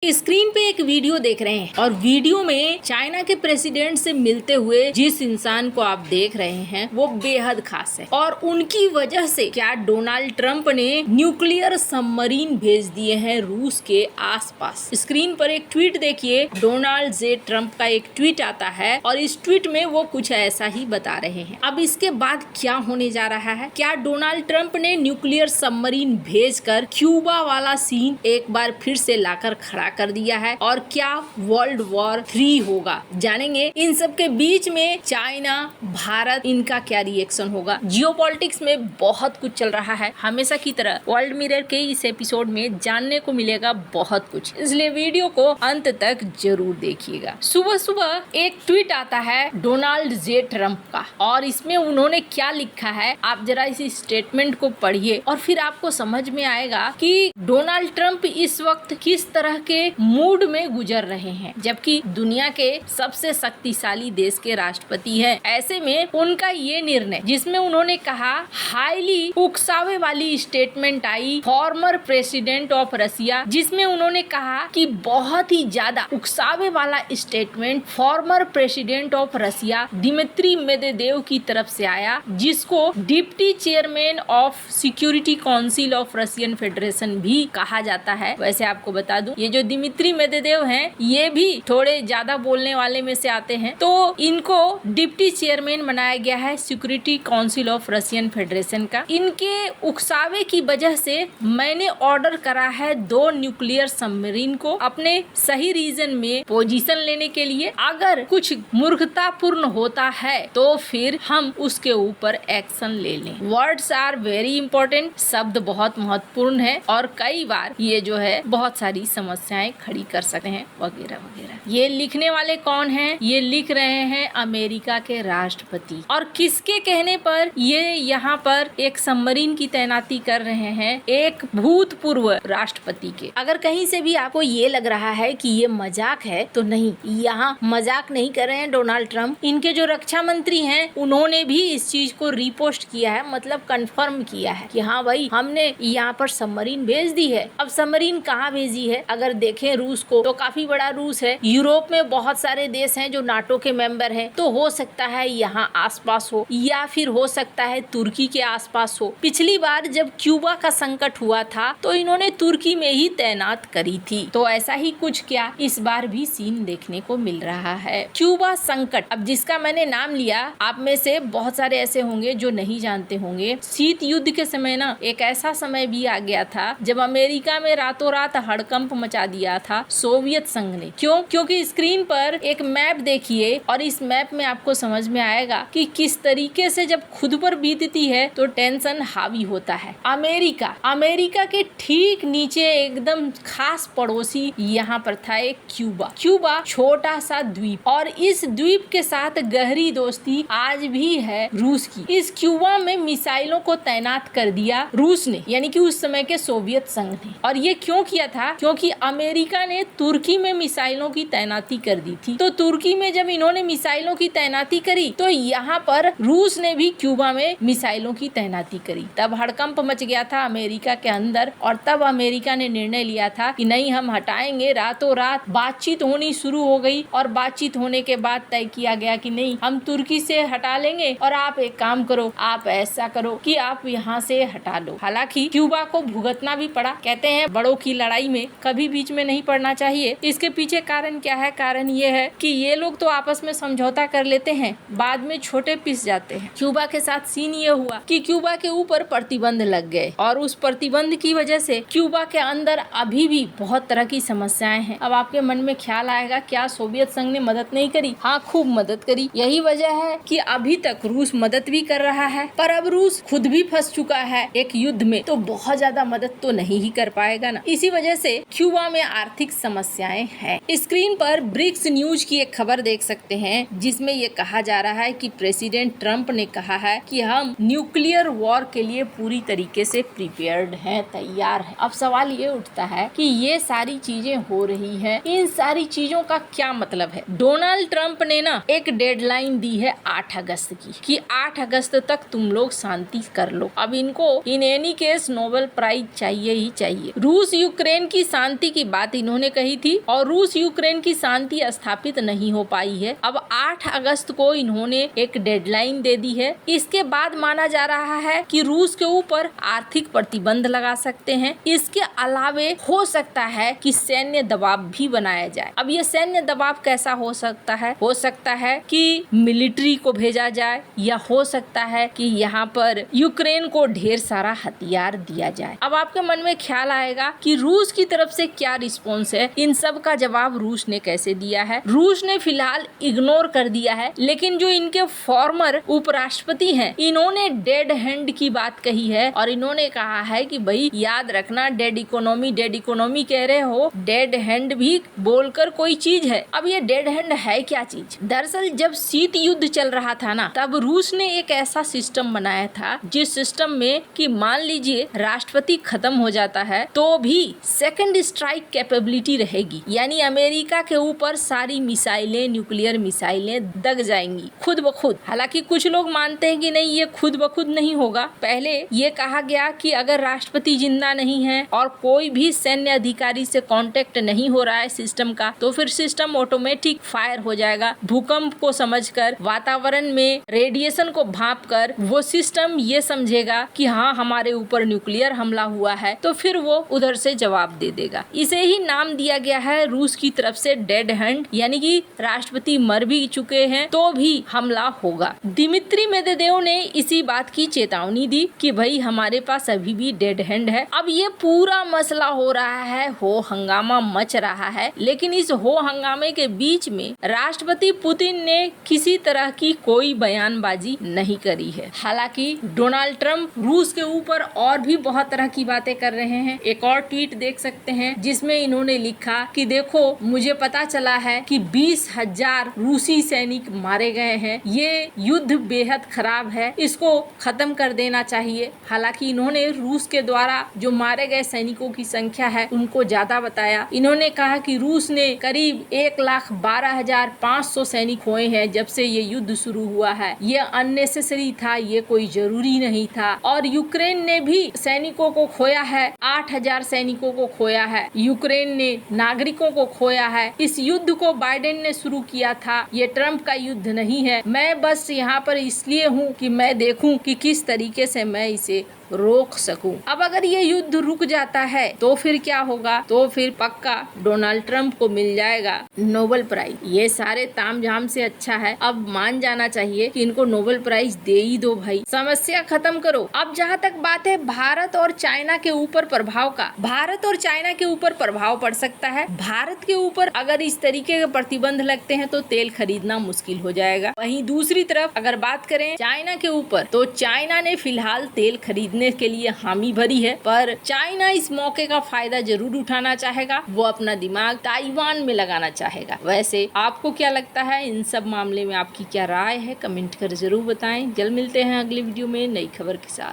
Screen पे एक video देख रहे हैं और वीडियो में चाइना के प्रेसिडेंट से मिलते हुए जिस इंसान को आप देख रहे हैं वो बेहद खास है और उनकी वजह से क्या डोनाल्ड ट्रंप ने न्यूक्लियर सबमरीन भेज दिए हैं रूस के आसपास। स्क्रीन पर एक ट्वीट देखिए, डोनाल्ड जे ट्रंप का एक ट्वीट आता है और इस ट्वीट में वो कुछ ऐसा ही बता रहे हैं। अब इसके बाद क्या होने जा रहा है? क्या डोनाल्ड ट्रंप ने न्यूक्लियर सबमरीन भेजकर क्यूबा वाला सीन एक बार फिर से लाकर खड़ा कर दिया है और क्या वर्ल्ड वॉर 3 होगा? जानेंगे। इन सब के बीच में चाइना, भारत, इनका क्या रिएक्शन होगा। जियोपॉलिटिक्स में बहुत कुछ चल रहा है, हमेशा की तरह वर्ल्ड मिरर के इस एपिसोड में जानने को मिलेगा बहुत कुछ, इसलिए वीडियो को अंत तक जरूर देखिएगा। सुबह सुबह एक ट्वीट आता है डोनाल्ड जे ट्रंप का और इसमें उन्होंने क्या लिखा है आप जरा इस स्टेटमेंट को पढ़िए और फिर आपको समझ में आएगा कि डोनाल्ड ट्रंप इस वक्त किस तरह के मूड में गुजर रहे हैं, जबकि दुनिया के सबसे शक्तिशाली देश के राष्ट्रपति हैं। ऐसे में उनका ये निर्णय जिसमें उन्होंने कहा, हाईली उकसावे वाली स्टेटमेंट आई फॉर्मर प्रेसिडेंट ऑफ रसिया, जिसमें उन्होंने कहा कि बहुत ही ज्यादा उकसावे वाला statement former president of Russia Dmitry Medvedev की तरफ से आया, जिसको deputy chairman of security council of Russian Federation भी कहा जाता है। वैसे आपको बता दूं, ये जो दिमित्री मेदवेदेव हैं ये भी थोड़े ज्यादा बोलने वाले में से आते हैं, तो इनको डिप्टी चेयरमैन बनाया गया है security council of Russian federation का। इनके उकसावे की वजह से मैंने ऑर्डर करा है 2 न्यूक्लियर सबमरीन को अपने सही रीजन में पोजीशन लेने के लिए। अगर कुछ मूर्खतापूर्ण होता है तो फिर हम उसके ऊपर एक्शन ले लें। वर्ड्स आर वेरी इंपॉर्टेंट, शब्द बहुत महत्वपूर्ण है और कई बार ये जो है बहुत सारी समस्याएं खड़ी कर सकते हैं वगैरह वगैरह। ये लिखने वाले कौन हैं? ये लिख रहे हैं अमेरिका के राष्ट्रपति। और किसके कहने पर ये यहाँ पर एक सबमरीन की तैनाती कर रहे हैं? एक भूतपूर्व राष्ट्रपति के। अगर कहीं से भी आपको ये लग रहा है कि ये मजाक है तो नहीं, यहाँ मजाक नहीं कर रहे हैं डोनाल्ड ट्रंप। इनके जो रक्षा मंत्री हैं उन्होंने भी इस चीज को रिपोस्ट किया है, मतलब कंफर्म किया है कि हाँ भाई हमने यहाँ पर सबमरीन भेज दी है। अब सबमरीन कहाँ भेजी है? अगर देखें रूस को तो काफी बड़ा रूस है, यूरोप में बहुत सारे देश हैं जो नाटो के मेंबर हैं, तो हो सकता है यहाँ आसपास हो या फिर हो सकता है तुर्की के आसपास हो। पिछली बार जब क्यूबा का संकट हुआ था तो इन्होंने तुर्की में ही तैनात करी थी, तो ऐसा ही कुछ क्या इस बार भी सीन देखने को मिल रहा है। क्यूबा संकट, अब जिसका मैंने नाम लिया, आप में से बहुत सारे ऐसे होंगे जो नहीं जानते होंगे। शीत युद्ध के समय ना एक ऐसा समय भी आ गया था जब अमेरिका में रातों रात हड़कंप मचा दिया था सोवियत संघ ने। क्यों? क्योंकि स्क्रीन पर एक मैप देखिए और इस मैप में आपको समझ में आएगा कि किस तरीके से जब खुद पर बीतती है तो टेंशन हावी होता है। अमेरिका के ठीक नीचे एकदम खास पड़ोसी यहाँ पर था एक क्यूबा छोटा सा द्वीप, और इस द्वीप के साथ गहरी दोस्ती आज भी है रूस की। इस क्यूबा में मिसाइलों को तैनात कर दिया रूस ने, यानी कि उस समय के सोवियत संघ ने। और ये क्यों किया था? क्योंकि अमेरिका ने तुर्की में मिसाइलों की तैनाती कर दी थी। तो तुर्की में जब इन्होंने मिसाइलों की तैनाती करी तो यहाँ पर रूस ने भी क्यूबा में मिसाइलों की तैनाती करी। तब हड़कंप मच गया था अमेरिका के अंदर और तब अमेरिका ने निर्णय लिया था कि नहीं, हम हटाएंगे। रातों रात बातचीत होनी शुरू हो गई और बातचीत होने के बाद तय किया गया कि नहीं, हम तुर्की से हटा लेंगे और आप एक काम करो, आप ऐसा करो कि आप यहाँ से हटा लो। हालांकि क्यूबा को भुगतना भी पड़ा। कहते हैं बड़ों की लड़ाई में कभी बीच में नहीं पड़ना चाहिए। इसके पीछे कारण क्या है? कारण ये है कि ये लोग तो आपस में समझौता कर लेते हैं, बाद में छोटे पिस जाते हैं। क्यूबा के साथ सीन ये हुआ कि क्यूबा के ऊपर प्रतिबंध लग गए और उस प्रतिबंध की वजह से क्यूबा के अंदर अभी भी बहुत तरह की समस्याएं हैं। अब आपके मन में ख्याल आएगा, क्या सोवियत संघ ने मदद नहीं करी? हाँ, खूब मदद करी। यही वजह है कि अभी तक रूस मदद भी कर रहा है, पर अब रूस खुद भी फंस चुका है एक युद्ध में, तो बहुत ज्यादा मदद तो नहीं ही कर पाएगा ना। इसी वजह से क्यूबा में आर्थिक समस्याएं हैं। स्क्रीन पर ब्रिक्स न्यूज की एक खबर देख सकते हैं जिसमें ये कहा जा रहा है कि प्रेसिडेंट ट्रंप ने कहा है कि हम न्यूक्लियर वॉर के लिए पूरी तरीके से प्रिपेयर्ड हैं, तैयार हैं। अब सवाल ये उठता है कि ये सारी चीजें हो रही हैं, इन सारी चीजों का क्या मतलब है? डोनाल्ड ट्रंप ने ना एक डेडलाइन दी है 8 अगस्त की कि 8 अगस्त तक तुम लोग शांति कर लो। अब इनको in any case Nobel prize चाहिए ही चाहिए। रूस यूक्रेन की शांति की बात इन्होंने कही थी और रूस यूक्रेन की शांति स्थापित नहीं हो पाई है। अब 8 अगस्त को इन्होंने एक डेडलाइन दे दी है। इसके बाद माना जा रहा है कि रूस के ऊपर आर्थिक प्रतिबंध लगा सकते हैं। इसके अलावे हो सकता है कि सैन्य दबाव भी बनाया जाए। अब ये सैन्य दबाव कैसा हो सकता है? हो सकता है कि मिलिट्री को भेजा जाए या हो सकता है कि यहाँ पर यूक्रेन को ढेर सारा हथियार दिया जाए। अब आपके मन में ख्याल आएगा कि रूस की तरफ से क्या रिस्पॉन्स है, इन सब का जवाब रूस ने कैसे दिया है। रूस ने फिलहाल इग्नोर कर दिया है, लेकिन जो इनके फॉर्मर उपराष्ट्रपति हैं, इन्होंने डेड हैंड की बात कही है और इन्होंने कहा है कि भाई याद रखना, डेड इकोनॉमी कह रहे हो, डेड हैंड भी बोलकर कोई चीज है। अब ये डेड हैंड है क्या चीज? दरअसल जब शीत युद्ध चल रहा था ना, तब रूस ने एक ऐसा सिस्टम बनाया था जिस सिस्टम में कि मान लीजिए राष्ट्रपति खत्म हो जाता है तो भी सेकंड स्ट्राइक कैपेबिलिटी रहेगी, यानी अमेरिका के ऊपर सारी मिसाइलें, न्यूक्लियर मिसाइलें दग जाएंगी खुद ब खुद। हालांकि कुछ लोग मानते हैं कि नहीं, ये खुद ब खुद नहीं होगा। पहले ये कहा गया कि अगर राष्ट्रपति जिंदा नहीं है और कोई भी सैन्य अधिकारी से कांटेक्ट नहीं हो रहा है सिस्टम का, तो फिर सिस्टम ऑटोमेटिक फायर हो जाएगा। भूकंप को समझकर, वातावरण में रेडिएशन को भांपकर वो सिस्टम ये समझेगा कि हाँ हमारे ऊपर न्यूक्लियर हमला हुआ है, तो फिर वो उधर से जवाब दे देगा। इसे ही नाम दिया गया है रूस की तरफ से डेड हैंड, यानी कि राष्ट्रपति मर भी चुके हैं तो भी हमला होगा। दिमित्री मेदवेदेव ने इसी बात की चेतावनी दी कि भाई हमारे पास अभी भी डेड हैंड है। अब ये पूरा मसला हो रहा है, हो हंगामा मच रहा है, लेकिन इस हो हंगामे के बीच में राष्ट्रपति पुतिन ने किसी तरह की कोई बयानबाजी नहीं करी है। हालांकि डोनाल्ड ट्रंप रूस के ऊपर और भी बहुत तरह की बातें कर रहे हैं। एक और ट्वीट देख सकते हैं जिसमें इन्होंने लिखा कि देखो, मुझे पता चला है कि 20,000 रूसी सैनिक मारे गए हैं। ये युद्ध बेहद खराब है, इसको खत्म कर देना चाहिए। हालांकि इन्होंने रूस के द्वारा जो मारे गए सैनिकों की संख्या है उनको ज्यादा बताया। इन्होंने कहा कि रूस ने करीब 1,12,500 सैनिक खोए हैं जब से ये युद्ध शुरू हुआ है। ये अननेसेसरी था, ये कोई जरूरी नहीं था। और यूक्रेन ने भी सैनिकों को खोया है, 8,000 सैनिकों को खोया है। यूक्रेन ने नागरिकों को खोया है। इस युद्ध को बाइडेन ने शुरू किया था, ये ट्रंप का युद्ध नहीं है। मैं बस यहाँ पर इसलिए हूँ कि मैं देखूं कि किस तरीके से मैं इसे रोक सकूं। अब अगर ये युद्ध रुक जाता है तो फिर क्या होगा? तो फिर पक्का डोनाल्ड ट्रंप को मिल जाएगा नोबेल प्राइज। ये सारे तामझाम से अच्छा है, अब मान जाना चाहिए कि इनको नोबेल प्राइज दे ही दो भाई, समस्या खत्म करो। अब जहाँ तक बात है भारत और चाइना के ऊपर प्रभाव का, भारत और चाइना के ऊपर प्रभाव पड़ सकता है। भारत के ऊपर अगर इस तरीके के प्रतिबंध लगते हैं तो तेल खरीदना मुश्किल हो जाएगा। वहीं दूसरी तरफ अगर बात करें चाइना के ऊपर, तो चाइना ने फिलहाल तेल खरीदने के लिए हामी भरी है, पर चाइना इस मौके का फायदा जरूर उठाना चाहेगा। वो अपना दिमाग ताइवान में लगाना चाहेगा। वैसे आपको क्या लगता है इन सब मामले में? आपकी क्या राय है? कमेंट कर जरूर बताएं। जल्द मिलते हैं अगली वीडियो में नई खबर के साथ।